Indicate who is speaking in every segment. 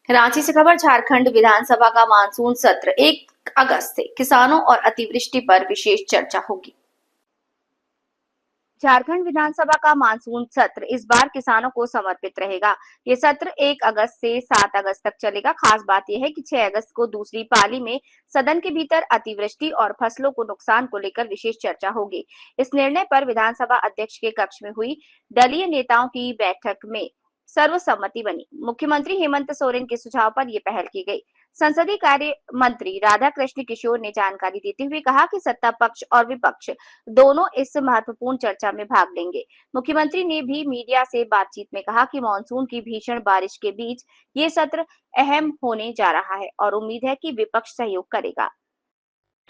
Speaker 1: रांची से खबर। झारखंड विधानसभा का मानसून सत्र 1 अगस्त से किसानों और अतिवृष्टि पर विशेष चर्चा होगी। झारखंड विधानसभा का मानसून सत्र इस बार किसानों को समर्पित रहेगा। ये सत्र 1 अगस्त से 7 अगस्त तक चलेगा। खास बात यह है कि 6 अगस्त को दूसरी पाली में सदन के भीतर अतिवृष्टि और फसलों को नुकसान को लेकर विशेष चर्चा होगी। इस निर्णय पर विधानसभा अध्यक्ष के कक्ष में हुई दलीय नेताओं की बैठक में सर्वसम्मति बनी। मुख्यमंत्री हेमंत सोरेन के सुझाव पर यह पहल की गई। संसदीय कार्य मंत्री राधाकृष्ण किशोर ने जानकारी देते हुए कहा कि सत्ता पक्ष और विपक्ष दोनों इस महत्वपूर्ण चर्चा में भाग लेंगे। मुख्यमंत्री ने भी मीडिया से बातचीत में कहा कि मानसून की भीषण बारिश के बीच ये सत्र अहम होने जा रहा है और उम्मीद है कि विपक्ष सहयोग करेगा।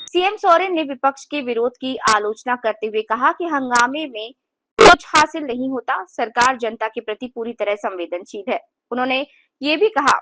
Speaker 1: सीएम सोरेन ने विपक्ष के विरोध की आलोचना करते हुए कहा कि हंगामे में कुछ हासिल नहीं होता। सरकार जनता के प्रति पूरी तरह संवेदनशील है। उन्होंने ये भी कहा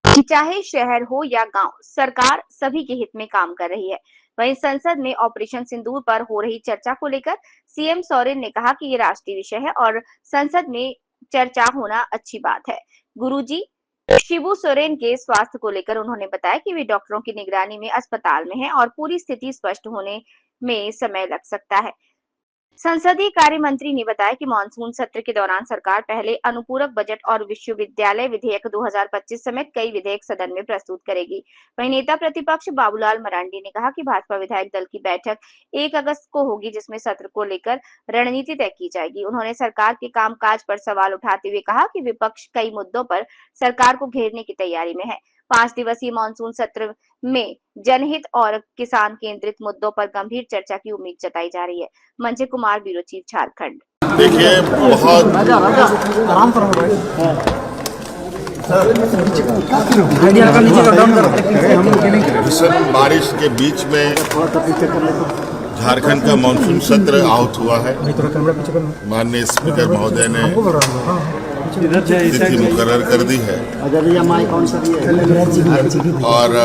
Speaker 1: कि चाहे शहर हो या गांव, सरकार सभी के हित में काम कर रही है। वहीं संसद में ऑपरेशन सिंदूर पर हो रही चर्चा को लेकर सीएम सोरेन ने कहा कि ये राष्ट्रीय विषय है और संसद में चर्चा होना अच्छी बात है। गुरुजी शिबू सोरेन के स्वास्थ्य को लेकर उन्होंने बताया कि वे डॉक्टरों की निगरानी में अस्पताल में हैं और पूरी स्थिति स्पष्ट होने में समय लग सकता है। संसदीय कार्य मंत्री ने बताया कि मानसून सत्र के दौरान सरकार पहले अनुपूरक बजट और विश्वविद्यालय विधेयक 2025 समेत कई विधेयक सदन में प्रस्तुत करेगी। वहीं नेता प्रतिपक्ष बाबूलाल मरांडी ने कहा कि भाजपा विधायक दल की बैठक 1 अगस्त को होगी, जिसमें सत्र को लेकर रणनीति तय की जाएगी। उन्होंने सरकार के कामकाज पर सवाल उठाते हुए कहा कि विपक्ष कई मुद्दों पर सरकार को घेरने की तैयारी में है। 5 दिवसीय मानसून सत्र में जनहित और किसान केंद्रित मुद्दों पर गंभीर चर्चा की उम्मीद जताई जा रही है। मंजे कुमार, ब्यूरो चीफ, झारखंड।
Speaker 2: देखिए, बहुत भीषण बारिश के बीच में झारखंड का मानसून सत्र आहूत हुआ है। माननीय स्पीकर महोदय ने तिथि मुकर्रर कर दी है और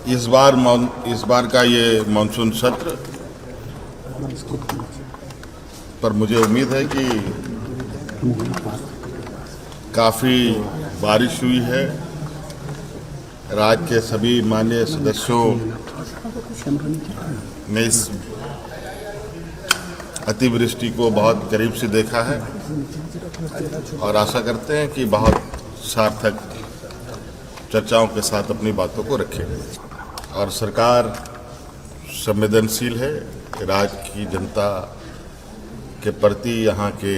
Speaker 2: इस बार का ये मानसून सत्र पर मुझे उम्मीद है कि काफ़ी बारिश हुई है। राज्य के सभी माननीय सदस्यों ने इस अतिवृष्टि को बहुत करीब से देखा है और आशा करते हैं कि बहुत सार्थक चर्चाओं के साथ अपनी बातों को रखें। और सरकार संवेदनशील है। राज्य की जनता के प्रति, यहाँ के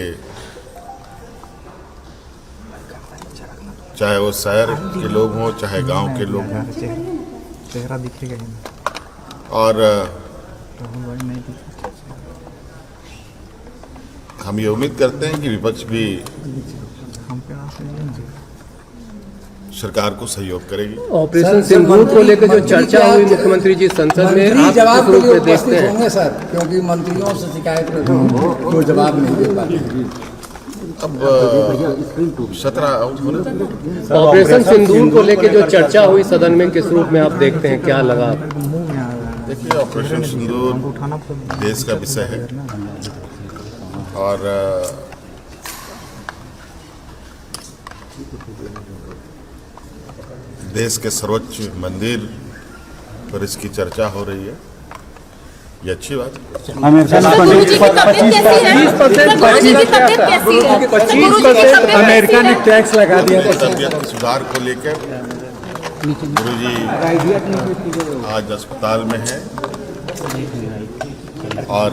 Speaker 2: चाहे वो शहर के लोग हों चाहे गांव के लोग हों, और हम ये उम्मीद करते हैं कि विपक्ष भी सरकार को सहयोग करेगी।
Speaker 3: ऑपरेशन सिंदूर को लेकर जो चर्चा हुई मुख्यमंत्री जी संसद में, आप
Speaker 4: जवाब
Speaker 3: रूप में देखते हैं
Speaker 4: सर, क्योंकि मंत्रियों से शिकायत वो जवाब नहीं दे पाते।
Speaker 2: अब 17
Speaker 3: ऑपरेशन सिंदूर को लेकर जो चर्चा हुई सदन में, किस रूप में आप देखते हैं, क्या लगा?
Speaker 2: देखिए, ऑपरेशन सिंदूर देश का विषय है और देश के सर्वोच्च मंदिर पर इसकी चर्चा हो रही है। ये अच्छी बात है।
Speaker 4: अमेरिका ने टैक्स लगा दिया।
Speaker 2: तबियत के सुधार को लेकर गुरुजी आज अस्पताल में हैं और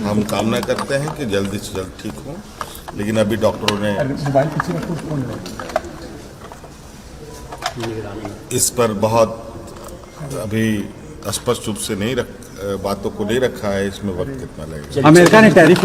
Speaker 2: हम कामना करते हैं कि जल्दी से जल्द ठीक हों, लेकिन अभी डॉक्टरों ने इस पर बहुत अभी स्पष्ट रूप से बातों को नहीं रखा है। इसमें वक्त कितना लगेगा।
Speaker 4: अमेरिका ने टैरिफ